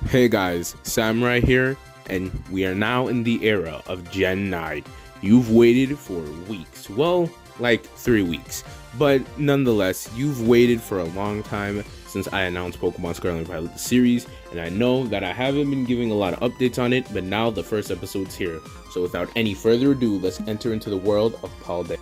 Hey guys, Samurai here, and we are now in the era of Gen 9. You've waited for weeks, well, like 3 weeks, but nonetheless, you've waited for a long time since I announced Pokemon Scarlet and Violet the series, and I know that I haven't been giving a lot of updates on it, but now the first episode's here. So without any further ado, let's enter into the world of Paldea.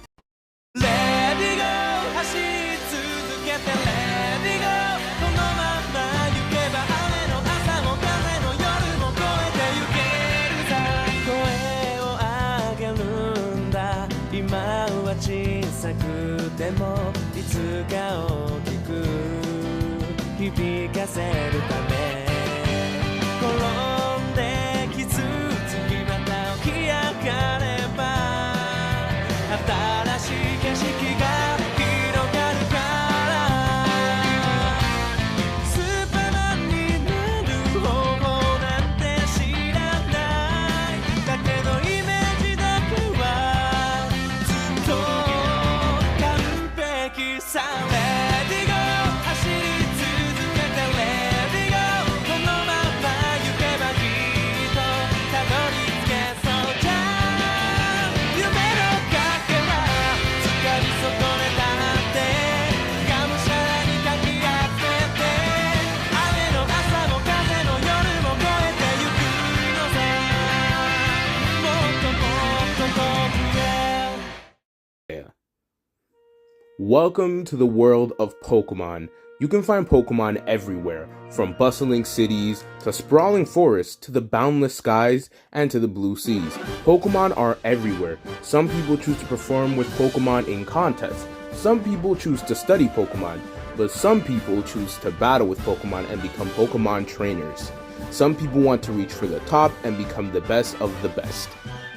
Welcome to the world of Pokemon. You can find Pokemon everywhere, from bustling cities to sprawling forests to the boundless skies and to the blue seas. Pokemon are everywhere. Some people choose to perform with Pokemon in contests. Some people choose to study Pokemon, but some people choose to battle with Pokemon and become Pokemon trainers. Some people want to reach for the top and become the best of the best.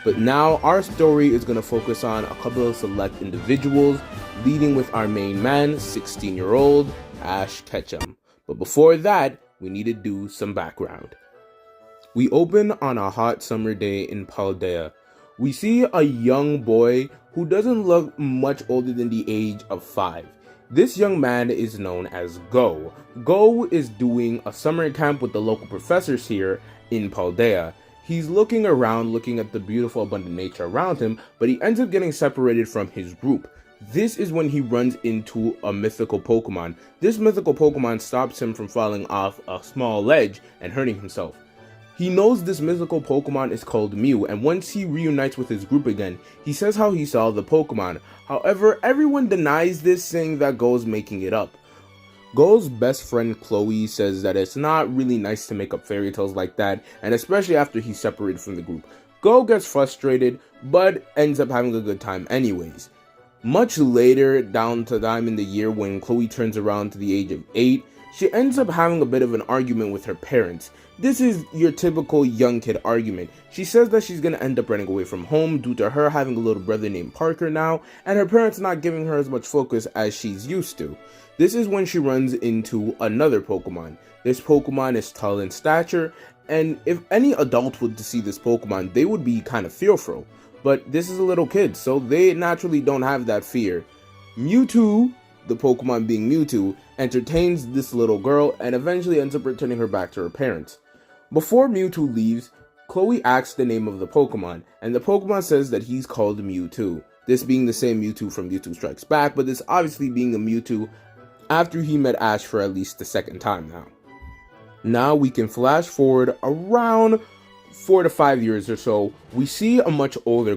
But now our story is going to focus on a couple of select individuals, leading with our main man, 16-year-old Ash Ketchum. But before that, we need to do some background. We open on a hot summer day in Paldea. We see a young boy who doesn't look much older than the age of 5. This young man is known as Goh. Goh is doing a summer camp with the local professors here in Paldea. He's looking around, looking at the beautiful, abundant nature around him, but he ends up getting separated from his group. This is when he runs into a mythical Pokemon. This mythical Pokemon stops him from falling off a small ledge and hurting himself. He knows this mythical Pokemon is called Mew, and once he reunites with his group again, he says how he saw the Pokemon. However, everyone denies this, saying that Go's making it up. Go's best friend Chloe says that it's not really nice to make up fairy tales like that, and especially after he's separated from the group. Go gets frustrated, but ends up having a good time anyways. Much later, down to time in the year when Chloe turns around to the age of 8, she ends up having a bit of an argument with her parents. This is your typical young kid argument. She says that she's gonna end up running away from home due to her having a little brother named Parker now, and her parents not giving her as much focus as she's used to. This is when she runs into another Pokemon. This Pokemon is tall in stature, and if any adult would see this Pokemon, they would be kind of fearful. But this is a little kid, so they naturally don't have that fear. Mewtwo, the Pokemon being Mewtwo, entertains this little girl and eventually ends up returning her back to her parents. Before Mewtwo leaves, Chloe asks the name of the Pokemon, and the Pokemon says that he's called Mewtwo. This being the same Mewtwo from Mewtwo Strikes Back, but this obviously being a Mewtwo after he met Ash for at least the second time now. Now we can flash forward around 4 to 5 years or so. We see a much older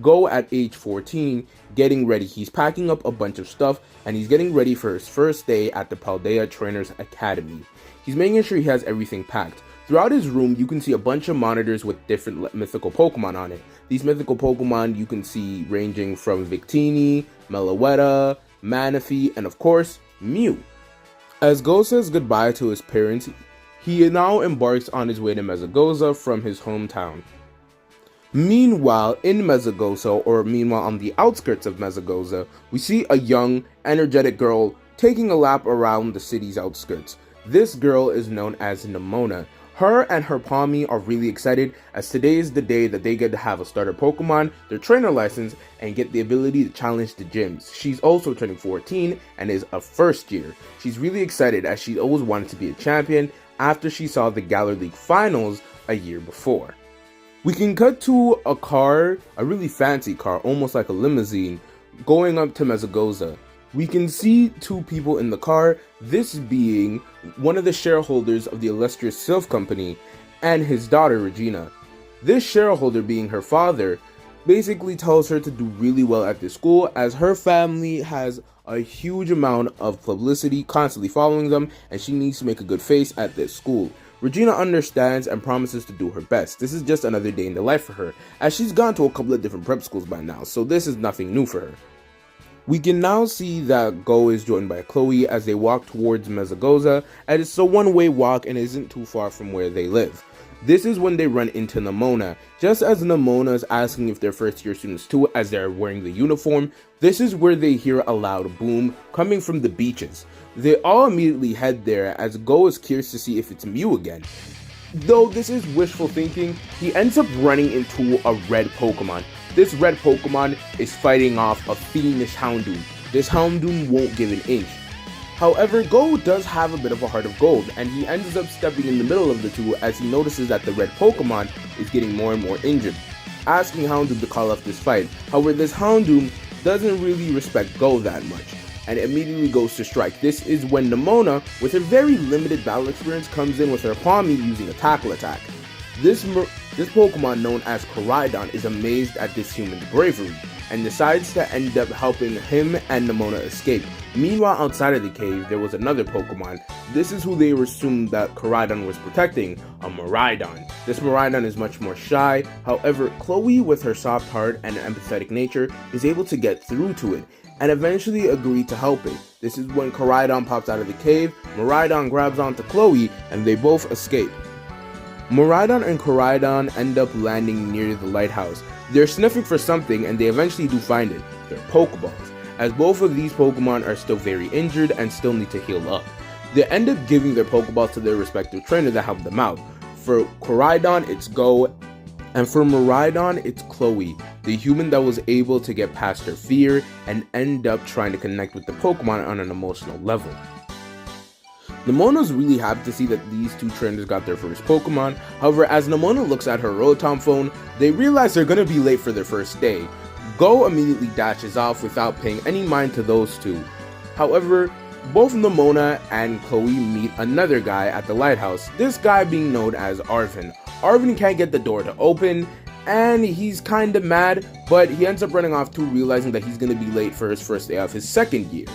Go at age 14, getting ready. He's packing up a bunch of stuff and he's getting ready for his first day at the Paldea Trainers Academy. He's making sure he has everything packed. Throughout his room, you can see a bunch of monitors with different mythical Pokemon on it. These mythical Pokemon you can see ranging from Victini, Meloetta, Manaphy, and of course, Mew. As Go says goodbye to his parents, he now embarks on his way to Mesagoza from his hometown. Meanwhile, in Mesagoza, or meanwhile on the outskirts of Mesagoza, we see a young, energetic girl taking a lap around the city's outskirts. This girl is known as Nemona. Her and her Palmy are really excited as today is the day that they get to have a starter Pokemon, their trainer license, and get the ability to challenge the gyms. She's also turning 14 and is a first year. She's really excited as she always wanted to be a champion, after she saw the Galar League finals a year before. We can cut to a car, a really fancy car, almost like a limousine, going up to Mezagoza. We can see two people in the car, this being one of the shareholders of the illustrious Sylph Company and his daughter Regina. This shareholder, being her father, basically tells her to do really well at this school as her family has a huge amount of publicity constantly following them and she needs to make a good face at this school. Regina understands and promises to do her best. This is just another day in the life for her, as she's gone to a couple of different prep schools by now, so this is nothing new for her. We can now see that Goh is joined by Chloe as they walk towards Mezagoza, and it's a one-way walk and isn't too far from where they live. This is when they run into Nemona. Just as Nemona is asking if they're first year students too, as they're wearing the uniform, this is where they hear a loud boom coming from the beaches. They all immediately head there as Goh is curious to see if it's Mew again. Though this is wishful thinking, he ends up running into a red Pokemon. This red Pokemon is fighting off a fiendish Houndoom. This Houndoom won't give an inch. However, Goh does have a bit of a heart of gold, and he ends up stepping in the middle of the two as he notices that the red Pokemon is getting more and more injured, asking Houndoom to call off this fight. However, this Houndoom doesn't really respect Goh that much, and immediately goes to strike. This is when Nemona, with her very limited battle experience, comes in with her Palmy using a tackle attack. This Pokemon, known as Koraidon, is amazed at this human's bravery, and decides to end up helping him and Nemona escape. Meanwhile, outside of the cave, there was another Pokemon. This is who they assumed that Koraidon was protecting, a Miraidon. This Miraidon is much more shy, however, Chloe, with her soft heart and empathetic nature, is able to get through to it, and eventually agree to help it. This is when Koraidon pops out of the cave, Miraidon grabs onto Chloe, and they both escape. Miraidon and Koraidon end up landing near the lighthouse. They're sniffing for something and they eventually do find it. They're Pokeballs, as both of these Pokemon are still very injured and still need to heal up. They end up giving their Pokeballs to their respective trainer that help them out. For Koraidon, it's Goh, and for Miraidon, it's Chloe, the human that was able to get past her fear and end up trying to connect with the Pokemon on an emotional level. Nemona's really happy to see that these two trainers got their first Pokemon. However, as Nemona looks at her Rotom phone, they realize they're gonna be late for their first day. Goh immediately dashes off without paying any mind to those two. However, both Nemona and Chloe meet another guy at the lighthouse, this guy being known as Arvin. Arvin can't get the door to open, and he's kinda mad, but he ends up running off too, realizing that he's gonna be late for his first day of his second year.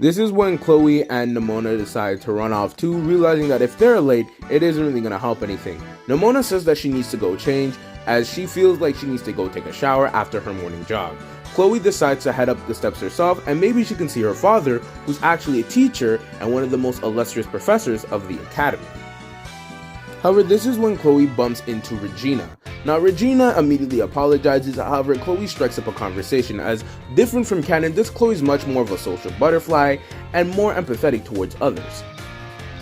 This is when Chloe and Nemona decide to run off too, realizing that if they're late, it isn't really going to help anything. Nemona says that she needs to go change, as she feels like she needs to go take a shower after her morning jog. Chloe decides to head up the steps herself, and maybe she can see her father, who's actually a teacher and one of the most illustrious professors of the academy. However, this is when Chloe bumps into Regina. Now, Regina immediately apologizes, however, Chloe strikes up a conversation, as different from canon, this Chloe is much more of a social butterfly and more empathetic towards others.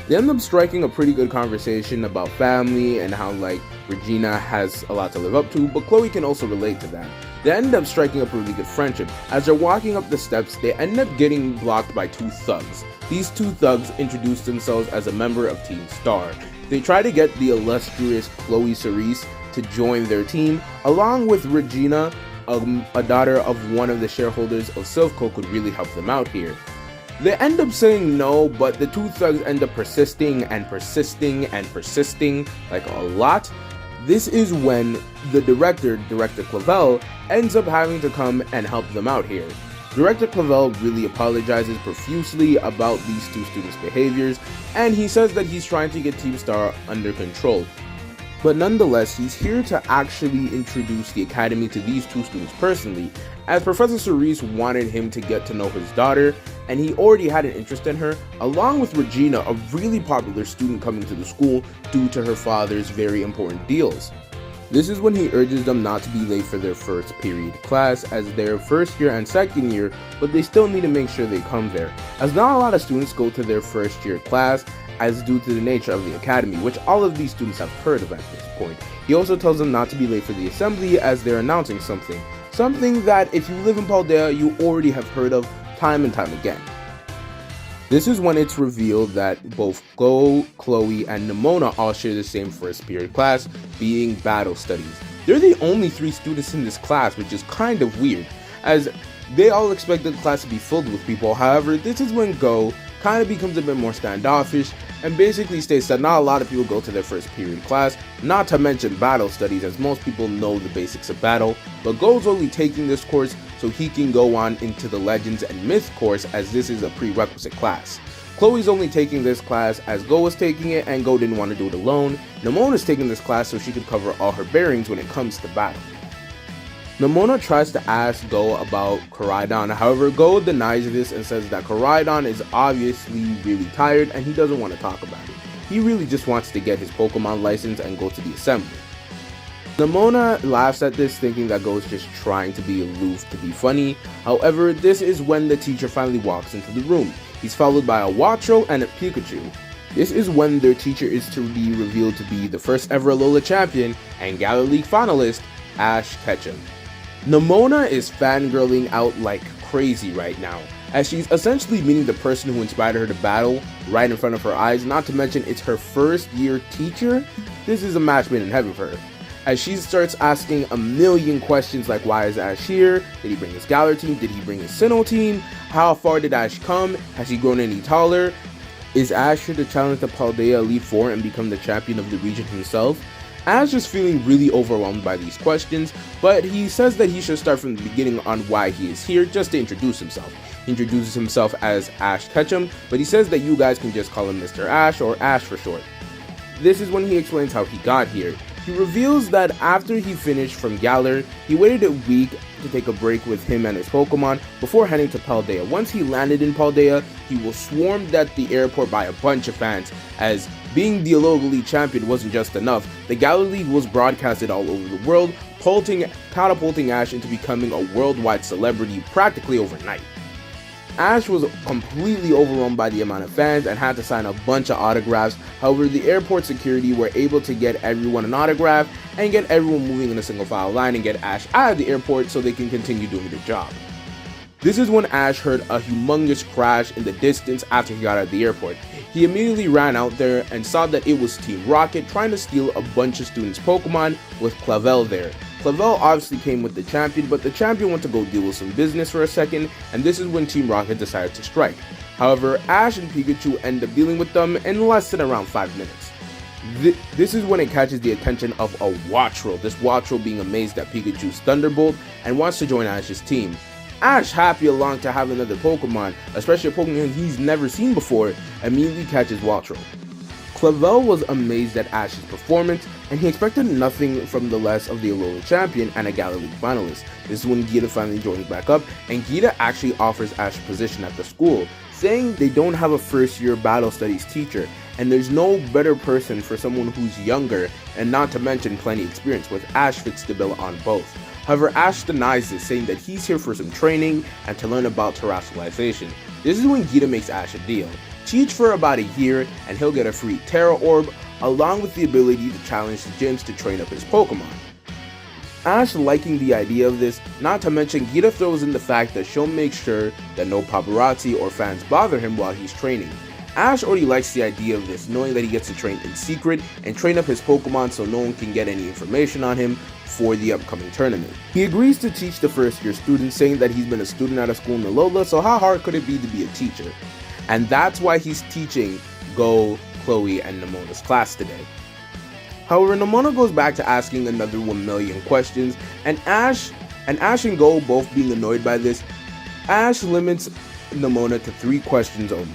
They end up striking a pretty good conversation about family and how, like, Regina has a lot to live up to, but Chloe can also relate to that. They end up striking up a really good friendship. As they're walking up the steps, they end up getting blocked by two thugs. These two thugs introduce themselves as a member of Team Star. They try to get the illustrious Chloe Cerise to join their team, along with Regina, a daughter of one of the shareholders of Sylph Co, could really help them out here. They end up saying no, but the two thugs end up persisting and persisting and persisting, like a lot. This is when the Director Clavel, ends up having to come and help them out here. Director Clavel really apologizes profusely about these two students' behaviors, and he says that he's trying to get Team Star under control. But nonetheless, he's here to actually introduce the academy to these two students personally, as Professor Cerise wanted him to get to know his daughter, and he already had an interest in her, along with Regina, a really popular student coming to the school due to her father's very important deals. This is when he urges them not to be late for their first period class, as they're first year and second year, but they still need to make sure they come there, as not a lot of students go to their first year class, as due to the nature of the academy, which all of these students have heard of at this point. He also tells them not to be late for the assembly, as they're announcing something that if you live in Paldea, you already have heard of time and time again. This is when it's revealed that both Goh, Chloe, and Nemona all share the same first period class, being battle studies. They're the only 3 students in this class, which is kind of weird, as they all expected the class to be filled with people. However, this is when Goh kind of becomes a bit more standoffish and basically states that not a lot of people go to their first period class, not to mention battle studies, as most people know the basics of battle, but Goh's only taking this course so he can go on into the Legends and Myth course, as this is a prerequisite class. Chloe's only taking this class as Goh was taking it, and Goh didn't want to do it alone. Nemona's taking this class so she could cover all her bearings when it comes to battle. Nemona tries to ask Goh about Koraidon, however Goh denies this and says that Koraidon is obviously really tired and he doesn't want to talk about it. He really just wants to get his Pokemon license and go to the assembly. Nemona laughs at this, thinking that Goh is just trying to be aloof to be funny. However, this is when the teacher finally walks into the room. He's followed by a Wattrel and a Pikachu. This is when their teacher is to be revealed to be the first ever Alola champion and Galar League finalist, Ash Ketchum. Nemona is fangirling out like crazy right now, as she's essentially meeting the person who inspired her to battle right in front of her eyes, not to mention it's her first year teacher. This is a match made in heaven for her, as she starts asking a million questions like, why is Ash here? Did he bring his Galar team? Did he bring his Sinnoh team? How far did Ash come? Has he grown any taller? Is Ash here to challenge the Paldea Elite Four and become the champion of the region himself? Ash is feeling really overwhelmed by these questions, but he says that he should start from the beginning on why he is here, just to introduce himself. He introduces himself as Ash Ketchum, but he says that you guys can just call him Mr. Ash, or Ash for short. This is when he explains how he got here. He reveals that after he finished from Galar, he waited a week to take a break with him and his Pokemon before heading to Paldea. Once he landed in Paldea, he was swarmed at the airport by a bunch of fans, as being the Alola League champion wasn't just enough. The Galar League was broadcasted all over the world, catapulting Ash into becoming a worldwide celebrity practically overnight. Ash was completely overwhelmed by the amount of fans and had to sign a bunch of autographs. However, the airport security were able to get everyone an autograph and get everyone moving in a single file line and get Ash out of the airport so they can continue doing their job. This is when Ash heard a humongous crash in the distance after he got out of the airport. He immediately ran out there and saw that it was Team Rocket trying to steal a bunch of students' Pokemon with Clavel there. Clavel obviously came with the champion, but the champion went to go deal with some business for a second, and this is when Team Rocket decided to strike. However, Ash and Pikachu end up dealing with them in less than around 5 minutes. This is when it catches the attention of a Wattrel, this Wattrel being amazed at Pikachu's Thunderbolt and wants to join Ash's team. Ash, happy along to have another Pokemon, especially a Pokemon he's never seen before, immediately catches Wattrel. Clavel was amazed at Ash's performance, and he expected nothing from the less of the Alola champion and a Galar League finalist. This is when Geeta finally joins back up, and Geeta actually offers Ash a position at the school, saying they don't have a first-year battle studies teacher, and there's no better person for someone who's younger, and not to mention plenty experience, with Ash fits the bill on both. However, Ash denies this, saying that he's here for some training and to learn about terrestrialization. This is when Geeta makes Ash a deal. Teach for about a year and he'll get a free Terra Orb, along with the ability to challenge the gyms to train up his Pokemon. Ash liking the idea of this, not to mention Geeta throws in the fact that she'll make sure that no paparazzi or fans bother him while he's training. Ash already likes the idea of this, knowing that he gets to train in secret and train up his Pokemon so no one can get any information on him for the upcoming tournament. He agrees to teach the first year students, saying that he's been a student at a school in Alola, so how hard could it be to be a teacher? And that's why he's teaching Goh, Chloe, and Nemona's class today. However, Nemona goes back to asking another 1 million questions, and Ash and Goh both being annoyed by this, Ash limits Nemona to 3 questions only.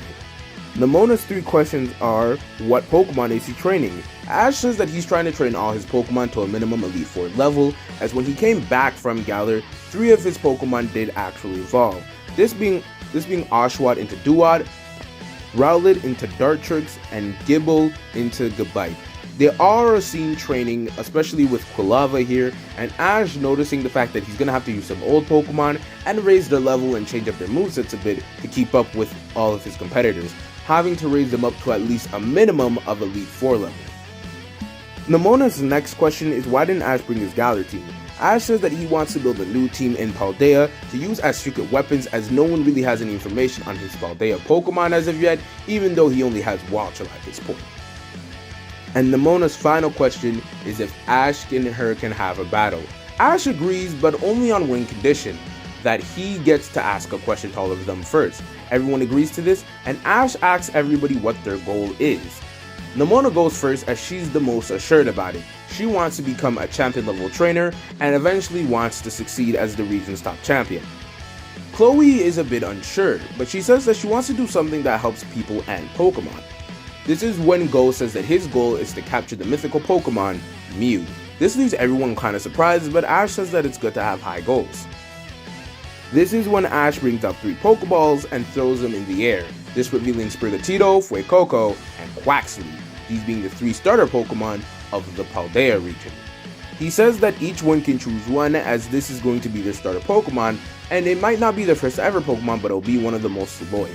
Nemona's 3 questions are, what Pokemon is he training? Ash says that he's trying to train all his Pokemon to a minimum Elite Four level, as when he came back from Galar, 3 of his Pokemon did actually evolve. This being Oshawott into Duat, Rowlet into Dartrix, and Gible into Gabite. They all are seen training, especially with Quilava here, and Ash noticing the fact that he's going to have to use some old Pokemon and raise their level and change up their movesets a bit to keep up with all of his competitors, having to raise them up to at least a minimum of Elite Four level. Nemona's next question is, why didn't Ash bring his Galar team? Ash says that he wants to build a new team in Paldea to use as secret weapons, as no one really has any information on his Paldea Pokemon as of yet, even though he only has Walchel at this point. And Nemona's final question is if Ash and her can have a battle. Ash agrees, but only on one condition, that he gets to ask a question to all of them first. Everyone agrees to this, and Ash asks everybody what their goal is. Nemona goes first as she's the most assured about it. She wants to become a champion level trainer and eventually wants to succeed as the region's top champion. Chloe is a bit unsure, but she says that she wants to do something that helps people and Pokemon. This is when Goh says that his goal is to capture the mythical Pokemon, Mew. This leaves everyone kind of surprised, but Ash says that it's good to have high goals. This is when Ash brings up 3 Pokeballs and throws them in the air, this revealing Sprigatito, Fuecoco, and Quaxly, these being the 3 starter Pokemon of the Paldea region. He says that each one can choose one, as this is going to be their starter Pokemon, and it might not be their first ever Pokemon, but it'll be one of the most loyal.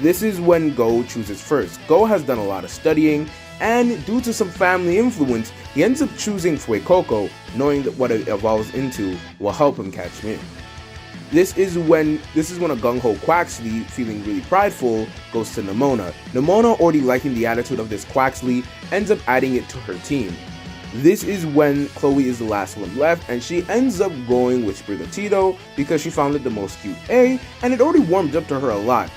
This is when Goh chooses first. Goh has done a lot of studying, and due to some family influence, he ends up choosing Fuecoco, knowing that what it evolves into will help him catch Mew. This is when a gung-ho Quaxly, feeling really prideful, goes to Nemona. Nemona, already liking the attitude of this Quaxly, ends up adding it to her team. This is when Chloe is the last one left, and she ends up going with Sprigatito because she found it the most cute and it already warmed up to her a lot.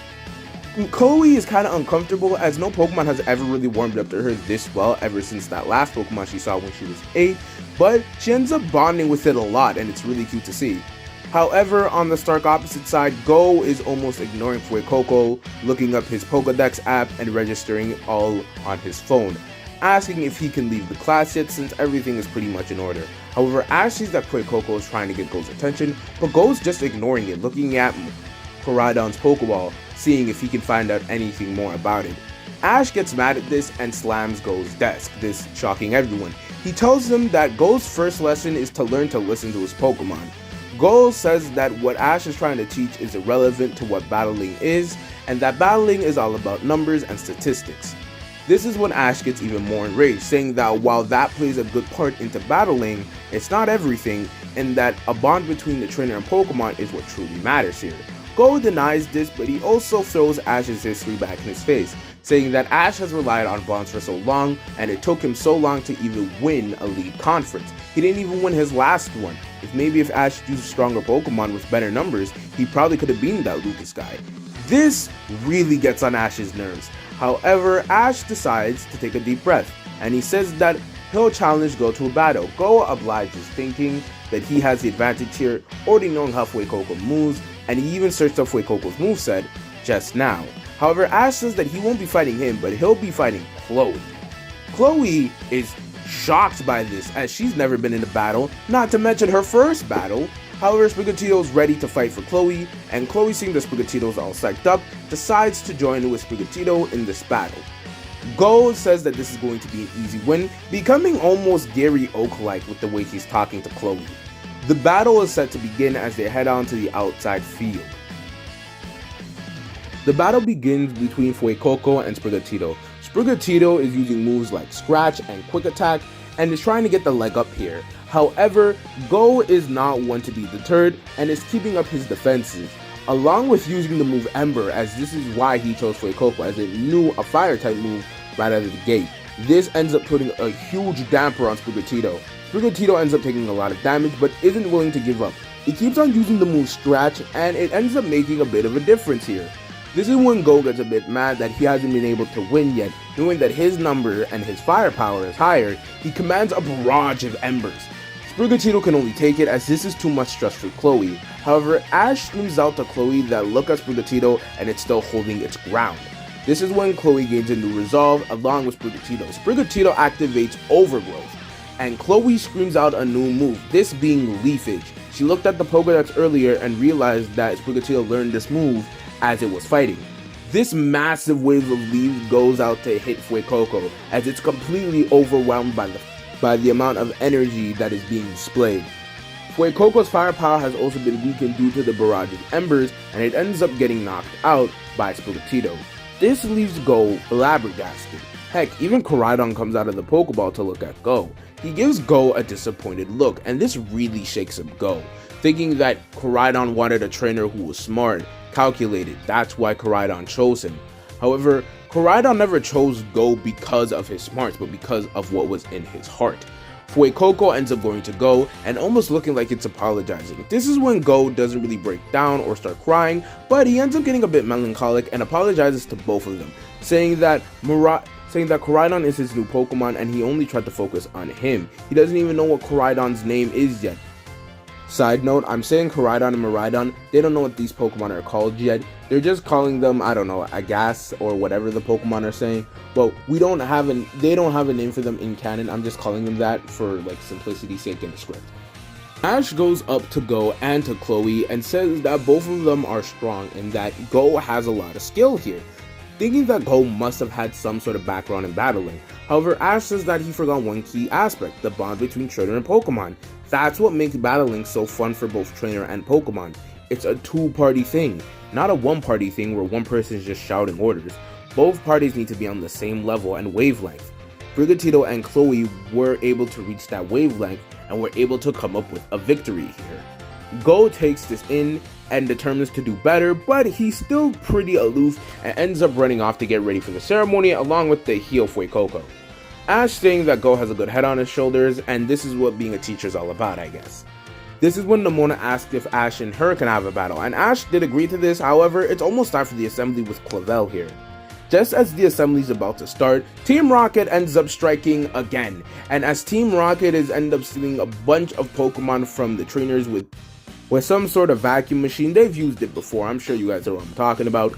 Chloe is kind of uncomfortable, as no Pokemon has ever really warmed up to her this well ever since that last Pokemon she saw when she was 8, but she ends up bonding with it a lot, and it's really cute to see. However, on the stark opposite side, Goh is almost ignoring Fuecoco, looking up his Pokédex app and registering all on his phone, asking if he can leave the class yet since everything is pretty much in order. However, Ash sees that Fuecoco is trying to get Goh's attention, but Goh's just ignoring it, looking at Koraidon's Pokeball, seeing if he can find out anything more about it. Ash gets mad at this and slams Goh's desk, this shocking everyone. He tells him that Goh's first lesson is to learn to listen to his Pokemon. Goh says that what Ash is trying to teach is irrelevant to what battling is, and that battling is all about numbers and statistics. This is when Ash gets even more enraged, saying that while that plays a good part into battling, it's not everything, and that a bond between the trainer and Pokemon is what truly matters here. Goh denies this, but he also throws Ash's history back in his face, saying that Ash has relied on bonds for so long, and it took him so long to even win a league conference. He didn't even win his last one. If Ash used stronger Pokemon with better numbers, he probably could have beaten that Lucas guy. This really gets on Ash's nerves. However, Ash decides to take a deep breath, and he says that he'll challenge Goh to a battle. Goh obliges, thinking that he has the advantage here, already knowing how Fuecoco moves, and he even searched up Fuecoco's moveset just now. However, Ash says that he won't be fighting him, but he'll be fighting Chloe. Chloe is shocked by this, as she's never been in a battle, not to mention her first battle. However, Sprigatito's ready to fight for Chloe, and Chloe, seeing that Sprigatito's all psyched up, decides to join with Sprigatito in this battle. Goh says that this is going to be an easy win, becoming almost Gary Oak-like with the way he's talking to Chloe. The battle is set to begin as they head on to the outside field. The battle begins between Fuecoco and Sprigatito. Sprigatito is using moves like Scratch and Quick Attack and is trying to get the leg up here. However, Goh is not one to be deterred and is keeping up his defenses, along with using the move Ember, as this is why he chose Fuecoco, as it knew a fire type move right out of the gate. This ends up putting a huge damper on Sprigatito. Sprigatito ends up taking a lot of damage but isn't willing to give up. He keeps on using the move Scratch and it ends up making a bit of a difference here. This is when Goh gets a bit mad that he hasn't been able to win yet. Knowing that his number and his firepower is higher, he commands a barrage of embers. Sprigatito can only take it, as this is too much stress for Chloe. However, Ash screams out to Chloe that look at Sprigatito and it's still holding its ground. This is when Chloe gains a new resolve along with Sprigatito. Sprigatito activates Overgrowth, and Chloe screams out a new move, this being Leafage. She looked at the Pokédex earlier and realized that Sprigatito learned this move as it was fighting. This massive wave of leaves goes out to hit Fuecoco, as it's completely overwhelmed by the amount of energy that is being displayed. Fuecoco's firepower has also been weakened due to the barrage of embers, and it ends up getting knocked out by Sprigatito. This leaves Goh flabbergasted. Heck, even Koraidon comes out of the Pokeball to look at Goh. He gives Goh a disappointed look, and this really shakes up Goh, thinking that Koraidon wanted a trainer who was smart, calculated. That's why Koraidon chose him. However, Koraidon never chose Goh because of his smarts, but because of what was in his heart. Fuecoco ends up going to Goh and almost looking like it's apologizing. This is when Goh doesn't really break down or start crying, but he ends up getting a bit melancholic and apologizes to both of them, saying that Koraidon is his new Pokemon and he only tried to focus on him. He doesn't even know what Koraidon's name is yet. Side note, I'm saying Koraidon and Miraidon, they don't know what these Pokemon are called yet. They're just calling them, I don't know, Agas or whatever the Pokemon are saying. But they don't have a name for them in canon. I'm just calling them that for like simplicity's sake in the script. Ash goes up to Goh and to Chloe and says that both of them are strong and that Goh has a lot of skill here, thinking that Goh must have had some sort of background in battling. However, Ash says that he forgot one key aspect, the bond between trainer and Pokemon. That's what makes battling so fun for both trainer and Pokemon. It's a two-party thing, not a one-party thing where one person is just shouting orders. Both parties need to be on the same level and wavelength. Brigatito and Chloe were able to reach that wavelength and were able to come up with a victory here. Goh takes this in and determines to do better, but he's still pretty aloof and ends up running off to get ready for the ceremony along with the heel Fuecoco. Ash saying that Goh has a good head on his shoulders, and this is what being a teacher is all about, I guess. This is when Nemona asked if Ash and her can have a battle, and Ash did agree to this. However, it's almost time for the assembly with Clavel here. Just as the assembly is about to start, Team Rocket ends up striking again, and as Team Rocket ends up stealing a bunch of Pokemon from the trainers with some sort of vacuum machine. They've used it before, I'm sure you guys know what I'm talking about.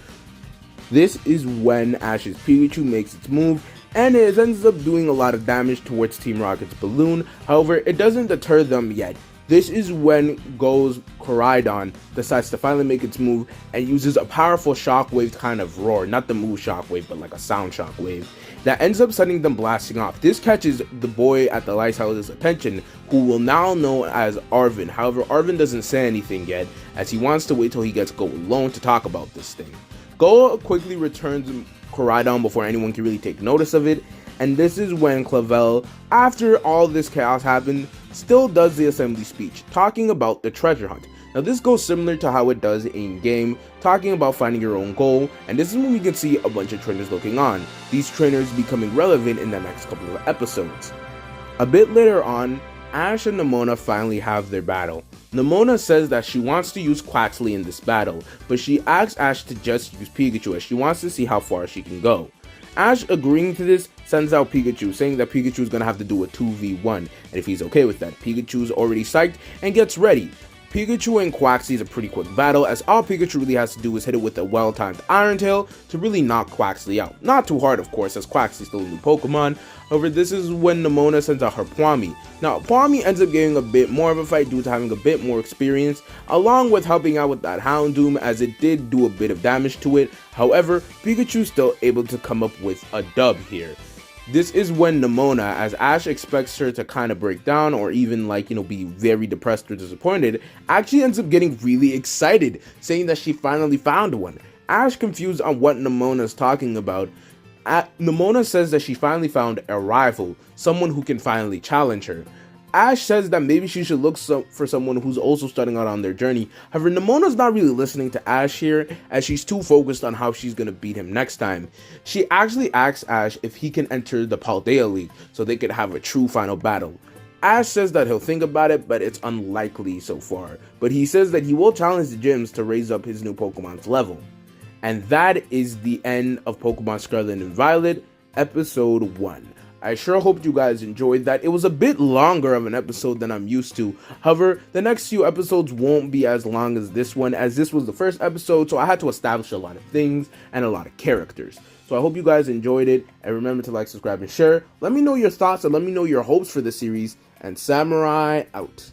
This is when Ash's Pikachu makes its move, and it ends up doing a lot of damage towards Team Rocket's balloon. However, it doesn't deter them yet. This is when Goh's Koraidon decides to finally make its move and uses a powerful shockwave kind of roar, not the move shockwave, but like a sound shockwave, that ends up sending them blasting off. This catches the boy at the lighthouse's attention, who will now know as Arvin. However, Arvin doesn't say anything yet, as he wants to wait till he gets Goh alone to talk about this thing. Goh quickly returns Koraidon before anyone can really take notice of it, and this is when Clavel, after all this chaos happened, still does the assembly speech, talking about the treasure hunt. Now this goes similar to how it does in game, talking about finding your own goal, and this is when we can see a bunch of trainers looking on, these trainers becoming relevant in the next couple of episodes. A bit later on, Ash and Nemona finally have their battle. Nemona says that she wants to use Quaxly in this battle, but she asks Ash to just use Pikachu as she wants to see how far she can go. Ash, agreeing to this, sends out Pikachu, saying that Pikachu is going to have to do a 2v1, and if he's okay with that, Pikachu's already psyched and gets ready. Pikachu and Quaxly is a pretty quick battle, as all Pikachu really has to do is hit it with a well-timed Iron Tail to really knock Quaxly out. Not too hard, of course, as Quaxly is still a new Pokemon. However, this is when Nemona sends out her Pwami. Now, Pwami ends up getting a bit more of a fight due to having a bit more experience, along with helping out with that Houndoom, as it did do a bit of damage to it. However, Pikachu's still able to come up with a dub here. This is when Nemona, as Ash expects her to kind of break down or even be very depressed or disappointed, actually ends up getting really excited, saying that she finally found one. Ash, confused on what Nemona is talking about, Nemona says that she finally found a rival, someone who can finally challenge her. Ash says that maybe she should look for someone who's also starting out on their journey. However, Nemona's not really listening to Ash here, as she's too focused on how she's going to beat him next time. She actually asks Ash if he can enter the Paldea League so they could have a true final battle. Ash says that he'll think about it, but it's unlikely so far. But he says that he will challenge the gyms to raise up his new Pokemon's level. And that is the end of Pokemon Scarlet and Violet, Episode 1. I sure hope you guys enjoyed that. It was a bit longer of an episode than I'm used to. However, the next few episodes won't be as long as this one, as this was the first episode, so I had to establish a lot of things and a lot of characters. So I hope you guys enjoyed it, and remember to like, subscribe, and share. Let me know your thoughts, and let me know your hopes for the series, and Samurai out.